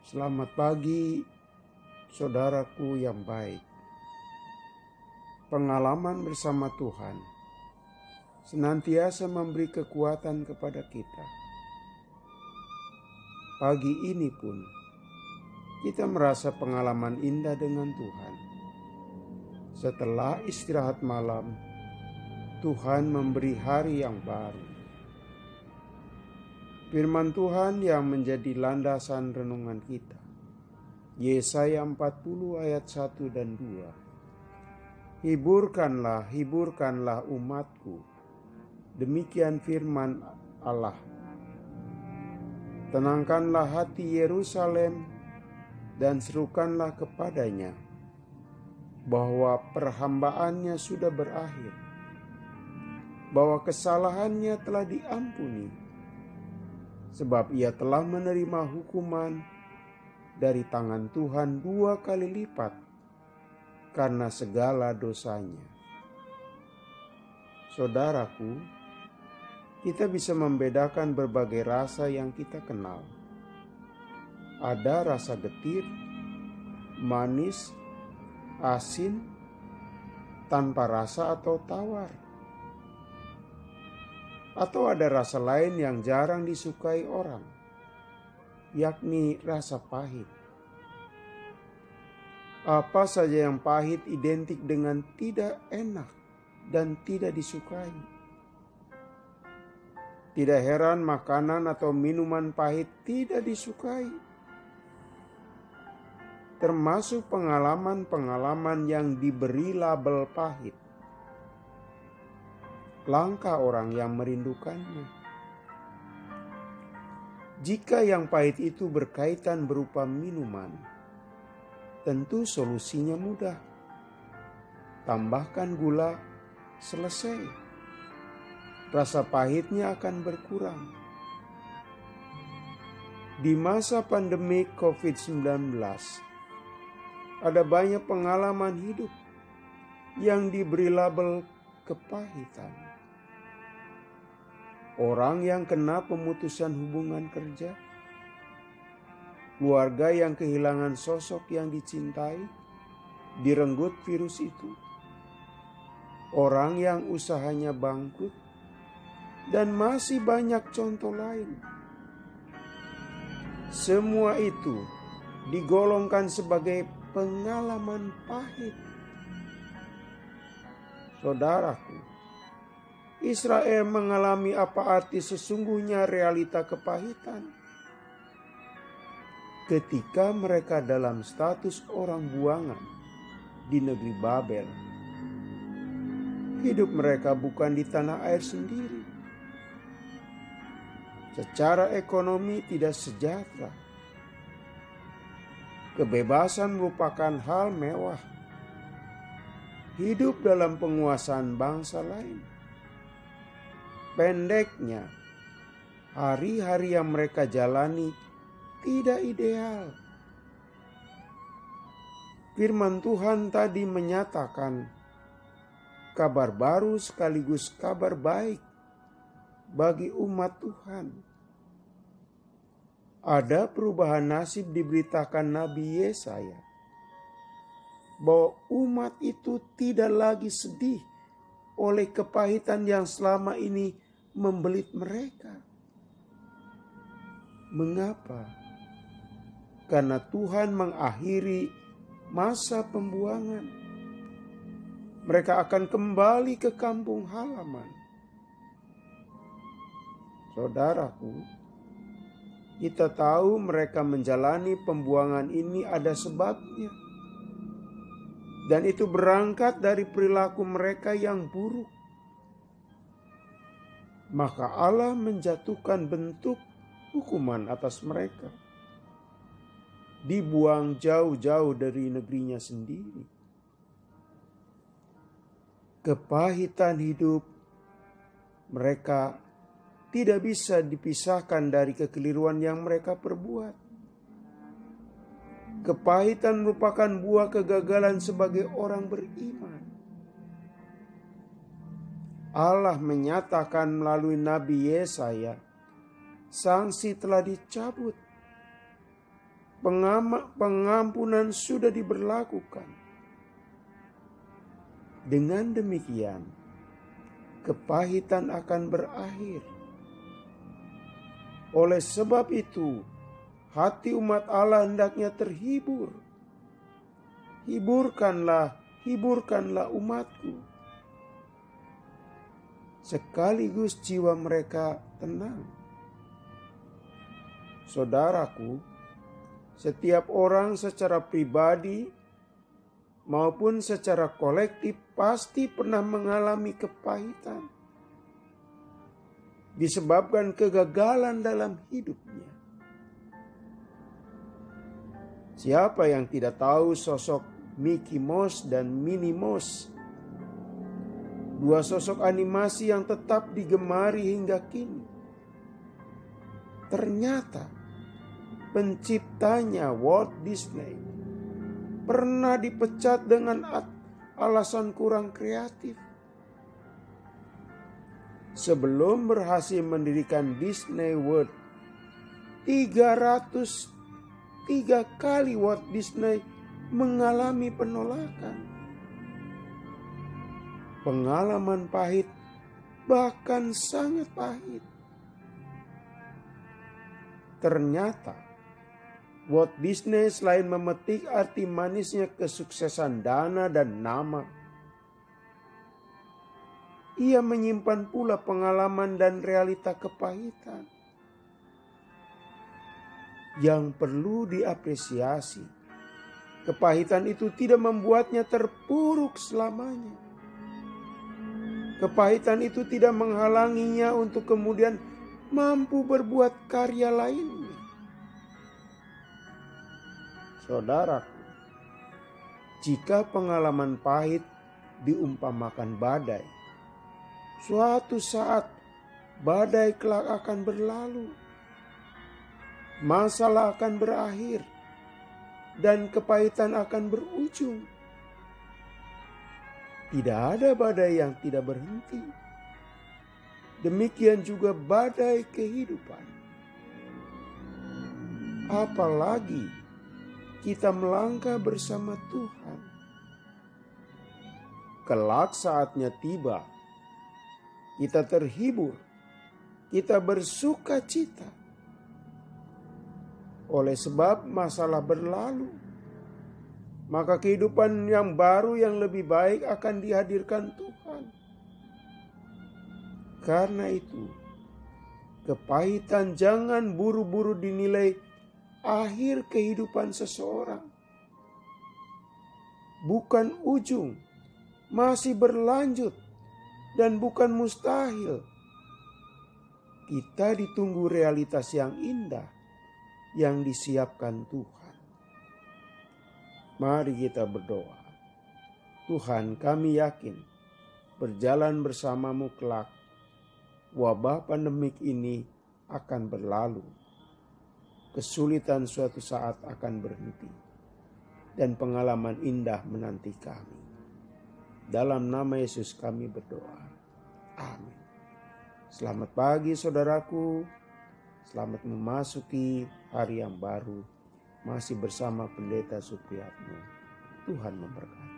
Selamat pagi, saudaraku yang baik. Pengalaman bersama Tuhan senantiasa memberi kekuatan kepada kita. Pagi ini pun kita merasa pengalaman indah dengan Tuhan. Setelah istirahat malam, Tuhan memberi hari yang baru. Firman Tuhan yang menjadi landasan renungan kita. Yesaya 40 ayat 1 dan 2. Hiburkanlah umatku. Demikian firman Allah. Tenangkanlah hati Yerusalem dan serukanlah kepadanya bahwa perhambaannya sudah berakhir, bahwa kesalahannya telah diampuni. Sebab ia telah menerima hukuman dari tangan Tuhan 2 kali lipat karena segala dosanya. Saudaraku, kita bisa membedakan berbagai rasa yang kita kenal. Ada rasa getir, manis, asin, tanpa rasa atau tawar. Atau ada rasa lain yang jarang disukai orang, yakni rasa pahit. Apa saja yang pahit identik dengan tidak enak dan tidak disukai. Tidak heran makanan atau minuman pahit tidak disukai. Termasuk pengalaman-pengalaman yang diberi label pahit. Langkah orang yang merindukannya. Jika yang pahit itu berkaitan berupa minuman, tentu solusinya mudah. Tambahkan gula, selesai. Rasa pahitnya akan berkurang. Di masa pandemi COVID-19, ada banyak pengalaman hidup yang diberi label kepahitan. Orang yang kena pemutusan hubungan kerja, keluarga yang kehilangan sosok yang dicintai, direnggut virus itu, orang yang usahanya bangkrut, dan masih banyak contoh lain. Semua itu digolongkan sebagai pengalaman pahit. Saudaraku, Israel mengalami apa arti sesungguhnya realita kepahitan. Ketika mereka dalam status orang buangan di negeri Babel. Hidup mereka bukan di tanah air sendiri. Secara ekonomi tidak sejahtera. Kebebasan merupakan hal mewah. Hidup dalam penguasaan bangsa lain. Pendeknya, hari-hari yang mereka jalani tidak ideal. Firman Tuhan tadi menyatakan kabar baru sekaligus kabar baik bagi umat Tuhan. Ada perubahan nasib diberitakan Nabi Yesaya bahwa umat itu tidak lagi sedih oleh kepahitan yang selama ini membelit mereka. Mengapa? Karena Tuhan mengakhiri masa pembuangan. Mereka akan kembali ke kampung halaman. Saudaraku, kita tahu mereka menjalani pembuangan ini ada sebabnya. Dan itu berangkat dari perilaku mereka yang buruk. Maka Allah menjatuhkan bentuk hukuman atas mereka. Dibuang jauh-jauh dari negerinya sendiri. Kepahitan hidup mereka tidak bisa dipisahkan dari kekeliruan yang mereka perbuat. Kepahitan merupakan buah kegagalan sebagai orang beriman. Allah menyatakan melalui Nabi Yesaya, sanksi telah dicabut. pengampunan sudah diberlakukan. Dengan demikian, kepahitan akan berakhir. Oleh sebab itu, hati umat Allah hendaknya terhibur. Hiburkanlah umatku. Sekaligus jiwa mereka tenang. Saudaraku, setiap orang secara pribadi maupun secara kolektif pasti pernah mengalami kepahitan disebabkan kegagalan dalam hidupnya. Siapa yang tidak tahu sosok Mickey Mouse dan Minnie Mouse, dua sosok animasi yang tetap digemari hingga kini? Ternyata penciptanya Walt Disney pernah dipecat dengan alasan kurang kreatif. Sebelum berhasil mendirikan Disney World, 303 kali Walt Disney mengalami penolakan. Pengalaman pahit, bahkan sangat pahit. Ternyata Walt Disney selain memetik arti manisnya kesuksesan dana dan nama, ia menyimpan pula pengalaman dan realita kepahitan yang perlu diapresiasi. Kepahitan itu tidak membuatnya terpuruk selamanya. Kepahitan itu tidak menghalanginya untuk kemudian mampu berbuat karya lainnya. Saudaraku, jika pengalaman pahit diumpamakan badai, suatu saat badai kelak akan berlalu. Masalah akan berakhir dan kepahitan akan berujung. Tidak ada badai yang tidak berhenti. Demikian juga badai kehidupan. Apalagi kita melangkah bersama Tuhan. Kelak saatnya tiba, kita terhibur, kita bersuka cita. Oleh sebab masalah berlalu, maka kehidupan yang baru yang lebih baik akan dihadirkan Tuhan. Karena itu, kepahitan jangan buru-buru dinilai akhir kehidupan seseorang. Bukan ujung, masih berlanjut dan bukan mustahil. Kita ditunggu realitas yang indah yang disiapkan Tuhan. Mari kita berdoa. Tuhan, kami yakin berjalan bersamamu kelak, wabah pandemik ini akan berlalu. Kesulitan suatu saat akan berhenti dan pengalaman indah menanti kami. Dalam nama Yesus kami berdoa. Amin. Selamat pagi saudaraku. Selamat memasuki hari yang baru. Masih bersama Pendeta Supriyatno. Tuhan memberkati.